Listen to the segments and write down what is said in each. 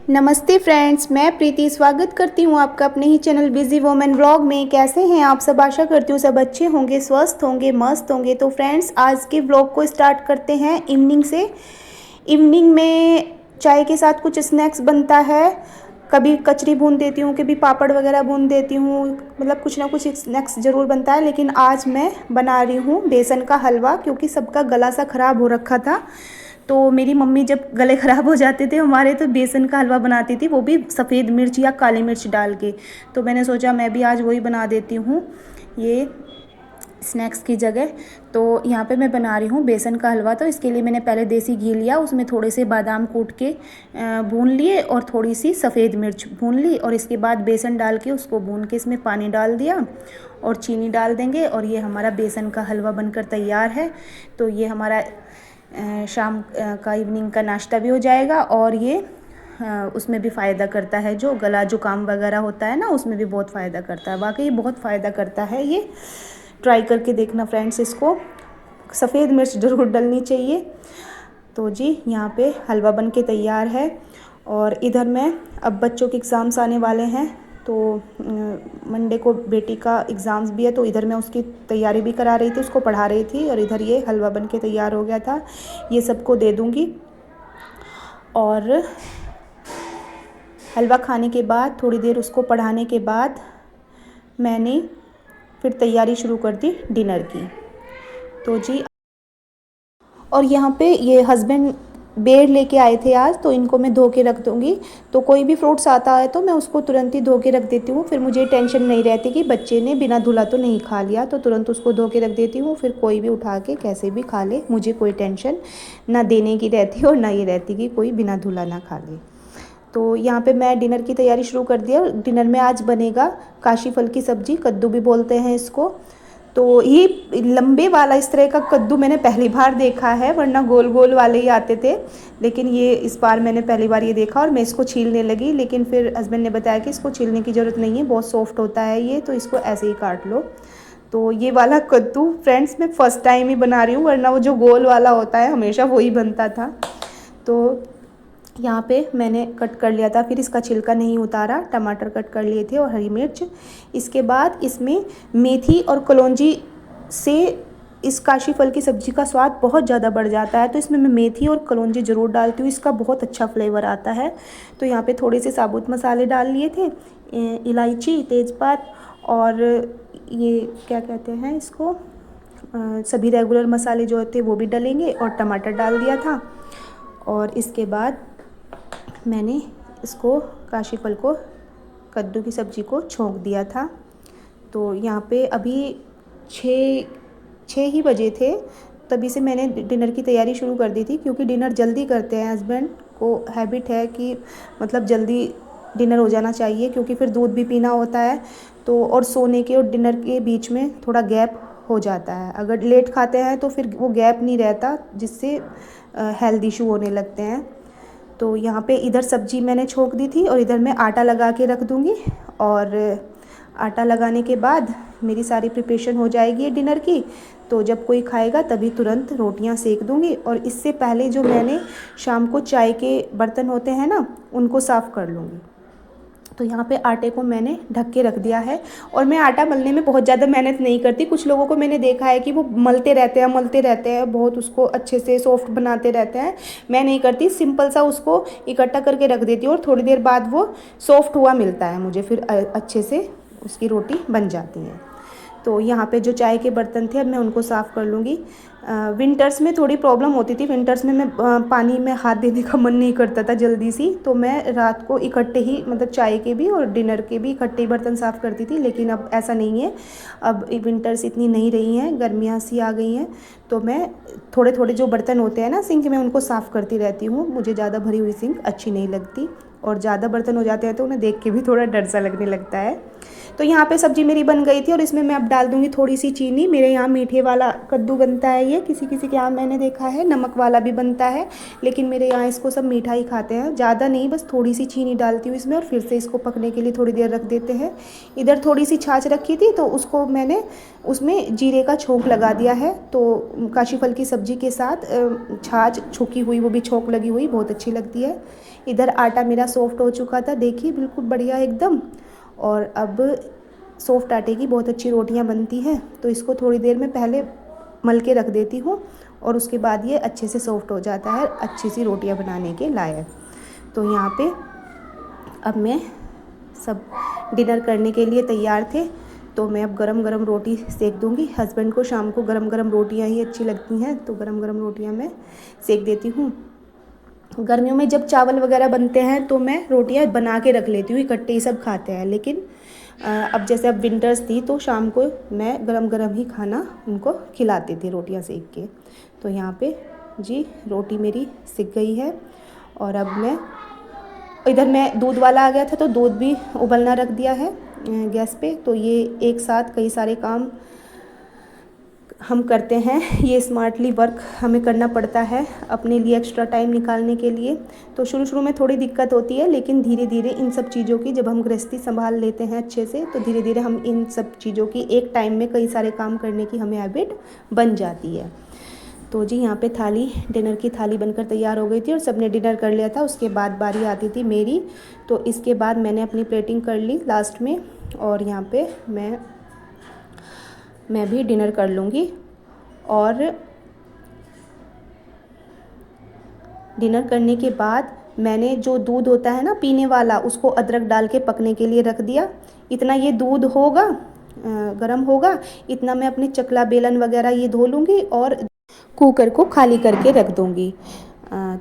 नमस्ते फ्रेंड्स, मैं प्रीति स्वागत करती हूँ आपका अपने ही चैनल बिजी वोमेन व्लॉग में। कैसे हैं आप सब? आशा करती हूँ सब अच्छे होंगे, स्वस्थ होंगे, मस्त होंगे। तो फ्रेंड्स, आज के व्लॉग को स्टार्ट करते हैं इवनिंग से। इवनिंग में चाय के साथ कुछ स्नैक्स बनता है। कभी कचरी भून देती हूँ, कभी पापड़ वगैरह भून देती हूँ, मतलब कुछ ना कुछ स्नैक्स ज़रूर बनता है। लेकिन आज मैं बना रही हूँ बेसन का हलवा, क्योंकि सबका गला सा ख़राब हो रखा था। तो मेरी मम्मी जब गले ख़राब हो जाते थे हमारे, तो बेसन का हलवा बनाती थी, वो भी सफ़ेद मिर्च या काली मिर्च डाल के। तो मैंने सोचा मैं भी आज वही बना देती हूँ, ये स्नैक्स की जगह। तो यहाँ पे मैं बना रही हूँ बेसन का हलवा। तो इसके लिए मैंने पहले देसी घी लिया, उसमें थोड़े से बादाम कूट के भून लिए और थोड़ी सी सफ़ेद मिर्च भून ली, और इसके बाद बेसन डाल के उसको भून के इसमें पानी डाल दिया और चीनी डाल देंगे, और ये हमारा बेसन का हलवा बनकर तैयार है। तो ये हमारा शाम का इवनिंग का नाश्ता भी हो जाएगा, और ये उसमें भी फ़ायदा करता है, जो गला जुकाम वगैरह होता है ना, उसमें भी बहुत फ़ायदा करता है। वाकई बहुत फ़ायदा करता है ये। ट्राई करके देखना फ्रेंड्स इसको। सफ़ेद मिर्च ज़रूर डलनी चाहिए। तो जी यहाँ पे हलवा बन के तैयार है। और इधर मैं, अब बच्चों के एग्ज़ाम्स आने वाले हैं, तो मंडे को बेटी का एग्ज़ाम्स भी है, तो इधर मैं उसकी तैयारी भी करा रही थी, उसको पढ़ा रही थी, और इधर ये हलवा बन के तैयार हो गया था। ये सबको दे दूँगी। और हलवा खाने के बाद थोड़ी देर उसको पढ़ाने के बाद मैंने फिर तैयारी शुरू कर दी डिनर की। तो जी, और यहाँ पे ये हस्बैंड बेर लेके आए थे आज, तो इनको मैं धो के रख दूँगी। तो कोई भी फ्रूट्स आता है तो मैं उसको तुरंत ही धो के रख देती हूँ, फिर मुझे टेंशन नहीं रहती कि बच्चे ने बिना धुला तो नहीं खा लिया। तो तुरंत उसको धो के रख देती हूँ, फिर कोई भी उठा के कैसे भी खा ले, मुझे कोई टेंशन ना देने की रहती और ना ये रहती कि कोई बिना धुला ना खा ले। तो यहाँ पे मैं डिनर की तैयारी शुरू कर दिया। डिनर में आज बनेगा काशी फल की सब्ज़ी, कद्दू भी बोलते हैं इसको। तो ये लंबे वाला इस तरह का कद्दू मैंने पहली बार देखा है, वरना गोल गोल वाले ही आते थे। लेकिन ये इस बार मैंने पहली बार ये देखा, और मैं इसको छीलने लगी, लेकिन फिर हस्बैंड ने बताया कि इसको छीलने की ज़रूरत नहीं है, बहुत सॉफ्ट होता है ये, तो इसको ऐसे ही काट लो। तो ये वाला कद्दू फ्रेंड्स मैं फ़र्स्ट टाइम ही बना रही हूँ, वरना वो जो गोल वाला होता है हमेशा वही बनता था। तो यहाँ पे मैंने कट कर लिया था, फिर इसका छिलका नहीं उतारा, टमाटर कट कर लिए थे और हरी मिर्च। इसके बाद इसमें मेथी और कलौंजी से इस काशी फल की सब्ज़ी का स्वाद बहुत ज़्यादा बढ़ जाता है, तो इसमें मैं मेथी और कलौंजी ज़रूर डालती हूँ, इसका बहुत अच्छा फ्लेवर आता है। तो यहाँ पे थोड़े से साबुत मसाले डाल लिए थे, इलायची, तेज़पात, और ये क्या कहते हैं इसको, सभी रेगुलर मसाले जो थे वो भी डलेंगे, और टमाटर डाल दिया था। और इसके बाद मैंने इसको, काशी फल को, कद्दू की सब्ज़ी को छोंक दिया था। तो यहाँ पे अभी 6 ही बजे थे, तभी से मैंने डिनर की तैयारी शुरू कर दी थी, क्योंकि डिनर जल्दी करते हैं। हस्बैंड को हैबिट है कि मतलब जल्दी डिनर हो जाना चाहिए, क्योंकि फिर दूध भी पीना होता है। तो और सोने के और डिनर के बीच में थोड़ा गैप हो जाता है। अगर लेट खाते हैं तो फिर वो गैप नहीं रहता, जिससे हेल्थ इशू होने लगते हैं। तो यहाँ पे इधर सब्ज़ी मैंने छोंक दी थी, और इधर मैं आटा लगा के रख दूँगी। और आटा लगाने के बाद मेरी सारी प्रिपरेशन हो जाएगी डिनर की। तो जब कोई खाएगा तभी तुरंत रोटियां सेक दूँगी। और इससे पहले जो मैंने शाम को चाय के बर्तन होते हैं ना, उनको साफ़ कर लूँगी। तो यहाँ पे आटे को मैंने ढक के रख दिया है। और मैं आटा मलने में बहुत ज़्यादा मेहनत नहीं करती। कुछ लोगों को मैंने देखा है कि वो मलते रहते हैं, बहुत उसको अच्छे से सॉफ्ट बनाते रहते हैं। मैं नहीं करती, सिंपल सा उसको इकट्ठा करके रख देती हूँ, और थोड़ी देर बाद वो सॉफ्ट हुआ मिलता है मुझे, फिर अच्छे से उसकी रोटी बन जाती है। तो यहाँ पे जो चाय के बर्तन थे, अब मैं उनको साफ़ कर लूँगी। विंटर्स में थोड़ी प्रॉब्लम होती थी। विंटर्स में मैं पानी में हाथ देने का मन नहीं करता था जल्दी सी, तो मैं रात को इकट्ठे ही, मतलब चाय के भी और डिनर के भी इकट्ठे ही बर्तन साफ़ करती थी। लेकिन अब ऐसा नहीं है, अब विंटर्स इतनी नहीं रही हैं, गर्मियाँ सी आ गई हैं, तो मैं थोड़े थोड़े जो बर्तन होते हैं ना सिंक में, उनको साफ़ करती रहती हूँ। मुझे ज़्यादा भरी हुई सिंक अच्छी नहीं लगती, और ज़्यादा बर्तन हो जाते हैं तो उन्हें देख के भी थोड़ा डर सा लगने लगता है। तो यहाँ पे सब्ज़ी मेरी बन गई थी, और इसमें मैं अब डाल दूँगी थोड़ी सी चीनी। मेरे यहाँ मीठे वाला कद्दू बनता है ये, है। किसी किसी के यहाँ मैंने देखा है नमक वाला भी बनता है, लेकिन मेरे यहाँ इसको सब मीठा ही खाते हैं। ज़्यादा नहीं, बस थोड़ी सी चीनी डालती हूँ इसमें और फिर से इसको पकने के लिए थोड़ी देर रख देते हैं। इधर थोड़ी सी छाछ रखी थी तो उसको मैंने उसमें जीरे का छोंक लगा दिया है। तो काशी फल की सब्ज़ी के साथ छाछ छुकी हुई, वो भी छोंक लगी हुई, बहुत अच्छी लगती है। इधर आटा मेरा सॉफ्ट हो चुका था, देखिए बिल्कुल बढ़िया एकदम। और अब सॉफ्ट आटे की बहुत अच्छी रोटियां बनती हैं, तो इसको थोड़ी देर में पहले मल के रख देती हूँ और उसके बाद ये अच्छे से सॉफ्ट हो जाता है, अच्छी सी रोटियां बनाने के लायक। तो यहाँ पे अब मैं सब डिनर करने के लिए तैयार थे, तो मैं अब गरम गरम रोटी सेक दूँगी। हस्बैंड को शाम को गरम गरम रोटियाँ ही अच्छी लगती हैं, तो गरम गरम रोटियाँ मैं सेक देती हूँ। गर्मियों में जब चावल वगैरह बनते हैं तो मैं रोटियां बना के रख लेती हूँ, इकट्ठे ही सब खाते हैं। लेकिन अब जैसे अब विंटर्स थी तो शाम को मैं गरम गरम ही खाना उनको खिलाती थी रोटियां सेक के। तो यहाँ पे जी रोटी मेरी सिक गई है और अब मैं इधर मैं दूध वाला आ गया था तो दूध भी उबलना रख दिया है गैस पे। तो ये एक साथ कई सारे काम हम करते हैं, ये स्मार्टली वर्क हमें करना पड़ता है अपने लिए एक्स्ट्रा टाइम निकालने के लिए। तो शुरू शुरू में थोड़ी दिक्कत होती है, लेकिन धीरे धीरे इन सब चीज़ों की जब हम गृहस्थी संभाल लेते हैं अच्छे से, तो धीरे धीरे हम इन सब चीज़ों की एक टाइम में कई सारे काम करने की हमें हैबिट बन जाती है। तो जी यहाँ पे थाली, डिनर की थाली बनकर तैयार हो गई थी और सबने डिनर कर लिया था। उसके बाद बारी आती थी मेरी, तो इसके बाद मैंने अपनी प्लेटिंग कर ली लास्ट में और यहाँ पे मैं भी डिनर कर लूँगी। और डिनर करने के बाद मैंने जो दूध होता है ना पीने वाला, उसको अदरक डाल के पकने के लिए रख दिया। इतना ये दूध होगा, गर्म होगा, इतना मैं अपने चकला बेलन वगैरह ये धो लूँगी और कुकर को खाली करके रख दूँगी।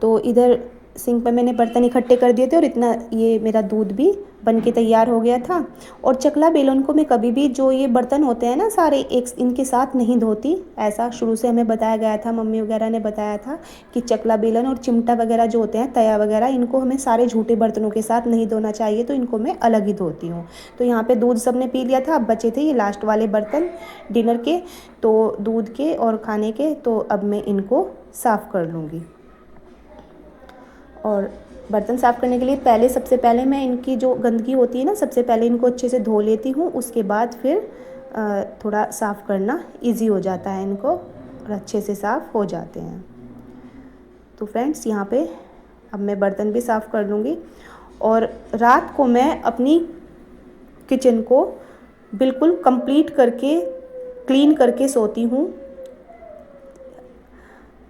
तो इधर सिंक पे मैंने बर्तन इकट्ठे कर दिए थे और इतना ये मेरा दूध भी बन के तैयार हो गया था। और चकला बेलन को मैं कभी भी, जो ये बर्तन होते हैं ना सारे एक इनके साथ नहीं धोती। ऐसा शुरू से हमें बताया गया था, मम्मी वगैरह ने बताया था कि चकला बेलन और चिमटा वगैरह जो होते हैं, तया वगैरह, इनको हमें सारे झूठे बर्तनों के साथ नहीं धोना चाहिए, तो इनको मैं अलग ही धोती हूँ। तो यहाँ पे दूध सबने पी लिया था, अब बचे थे ये लास्ट वाले बर्तन डिनर के, तो दूध के और खाने के। तो अब मैं इनको साफ़ कर लूँगी। और बर्तन साफ़ करने के लिए सबसे पहले मैं इनकी जो गंदगी होती है ना, सबसे पहले इनको अच्छे से धो लेती हूँ। उसके बाद फिर थोड़ा साफ़ करना इजी हो जाता है इनको और अच्छे से साफ़ हो जाते हैं। तो फ्रेंड्स यहाँ पे अब मैं बर्तन भी साफ़ कर लूँगी। और रात को मैं अपनी किचन को बिल्कुल कंप्लीट करके, क्लीन करके सोती हूँ,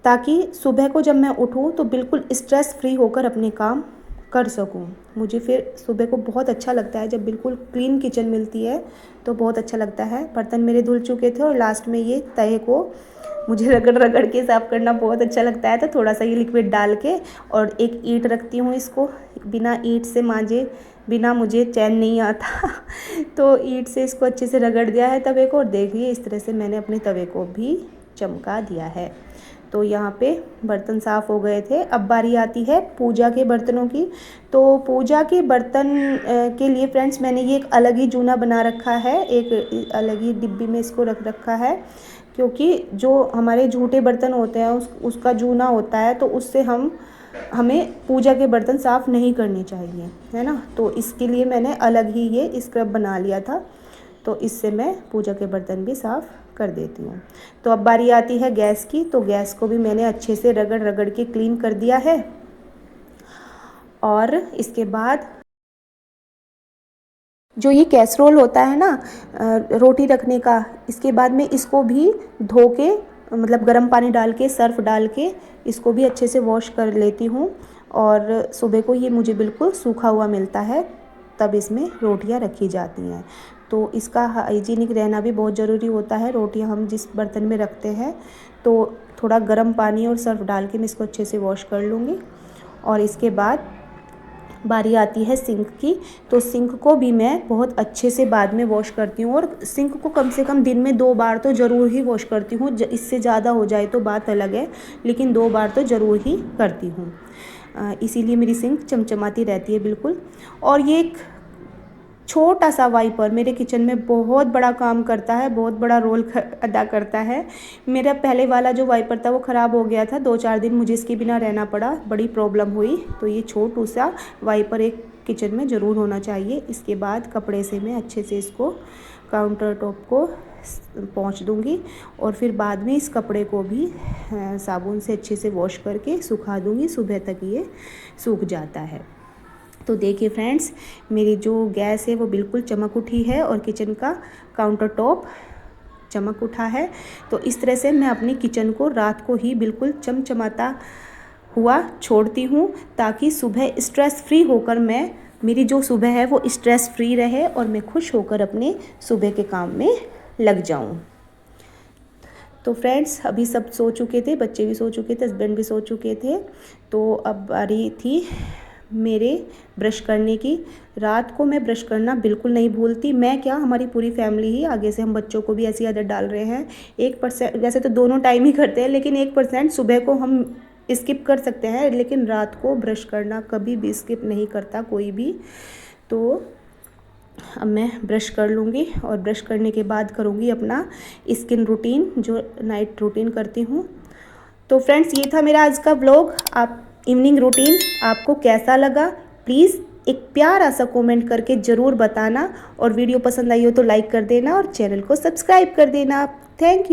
ताकि सुबह को जब मैं उठूँ तो बिल्कुल स्ट्रेस फ्री होकर अपने काम कर सकूँ। मुझे फिर सुबह को बहुत अच्छा लगता है जब बिल्कुल क्लीन किचन मिलती है, तो बहुत अच्छा लगता है। बर्तन मेरे धुल चुके थे और लास्ट में ये तवे को मुझे रगड़ रगड़ के साफ़ करना बहुत अच्छा लगता है। तो थोड़ा सा ये लिक्विड डाल के और एक ईंट रखती हूँ, इसको बिना ईंट से मांजे बिना मुझे चैन नहीं आता तो ईंट से इसको अच्छे से रगड़ दिया है तवे को और देखिए इस तरह से मैंने अपने तवे को भी चमका दिया है। तो यहाँ पे बर्तन साफ़ हो गए थे। अब बारी आती है पूजा के बर्तनों की। तो पूजा के बर्तन के लिए फ्रेंड्स मैंने ये एक अलग ही जूना बना रखा है, एक अलग ही डिब्बी में इसको रख रखा है, क्योंकि जो हमारे झूठे बर्तन होते हैं उसका जूना होता है, तो उससे हमें पूजा के बर्तन साफ़ नहीं करने चाहिए, है ना। तो इसके लिए मैंने अलग ही ये स्क्रब बना लिया था, तो इससे मैं पूजा के बर्तन भी साफ़ कर देती हूँ। तो अब बारी आती है गैस की। तो गैस को भी मैंने अच्छे से रगड़ रगड़ के क्लीन कर दिया है। और इसके बाद जो ये कैसरोल होता है ना रोटी रखने का, इसके बाद में इसको भी धो के, मतलब गर्म पानी डाल के, सर्फ डाल के इसको भी अच्छे से वॉश कर लेती हूँ। और सुबह को ये मुझे बिल्कुल सूखा हुआ मिलता है, तब इसमें रोटियां रखी जाती हैं। तो इसका हाइजीनिक रहना भी बहुत ज़रूरी होता है। रोटियां हम जिस बर्तन में रखते हैं, तो थोड़ा गर्म पानी और सर्फ डाल के मैं इसको अच्छे से वॉश कर लूँगी। और इसके बाद बारी आती है सिंक की। तो सिंक को भी मैं बहुत अच्छे से बाद में वॉश करती हूँ, और सिंक को कम से कम दिन में 2 बार तो ज़रूर ही वॉश करती हूँ। इससे ज़्यादा हो जाए तो बात अलग है, लेकिन 2 बार तो ज़रूर ही करती हूँ। इसीलिए मेरी सिंक चमचमाती रहती है बिल्कुल। और ये एक छोटा सा वाइपर मेरे किचन में बहुत बड़ा काम करता है, बहुत बड़ा रोल अदा करता है। मेरा पहले वाला जो वाइपर था वो ख़राब हो गया था, 2-4 दिन मुझे इसके बिना रहना पड़ा, बड़ी प्रॉब्लम हुई। तो ये छोटू सा वाइपर एक किचन में ज़रूर होना चाहिए। इसके बाद कपड़े से मैं अच्छे से इसको काउंटर टॉप को पोंछ दूंगी और फिर बाद में इस कपड़े को भी साबुन से अच्छे से वॉश करके सुखा दूंगी। सुबह तक ये सूख जाता है। तो देखिए फ्रेंड्स, मेरी जो गैस है वो बिल्कुल चमक उठी है और किचन का काउंटर टॉप चमक उठा है। तो इस तरह से मैं अपनी किचन को रात को ही बिल्कुल चमचमाता हुआ छोड़ती हूँ, ताकि सुबह स्ट्रेस फ्री होकर मेरी जो सुबह है वो स्ट्रेस फ्री रहे और मैं खुश होकर अपने सुबह के काम में लग जाऊँ। तो फ्रेंड्स, अभी सब सो चुके थे, बच्चे भी सो चुके थे, हस्बैंड भी सो चुके थे। तो अब आ रही थी मेरे ब्रश करने की। रात को मैं ब्रश करना बिल्कुल नहीं भूलती। मैं क्या, हमारी पूरी फैमिली ही, आगे से हम बच्चों को भी ऐसी आदत डाल रहे हैं। 1% वैसे तो दोनों टाइम ही करते हैं, लेकिन 1% सुबह को हम स्किप कर सकते हैं, लेकिन रात को ब्रश करना कभी भी स्किप नहीं करता कोई भी। तो अब मैं ब्रश कर लूँगी और ब्रश करने के बाद करूँगी अपना स्किन रूटीन, जो नाइट रूटीन करती हूँ। तो फ्रेंड्स, ये था मेरा आज का व्लॉग। आप इवनिंग रूटीन आपको कैसा लगा, प्लीज़ एक प्यारा सा कमेंट करके ज़रूर बताना। और वीडियो पसंद आई हो तो लाइक कर देना और चैनल को सब्सक्राइब कर देना। Thank you.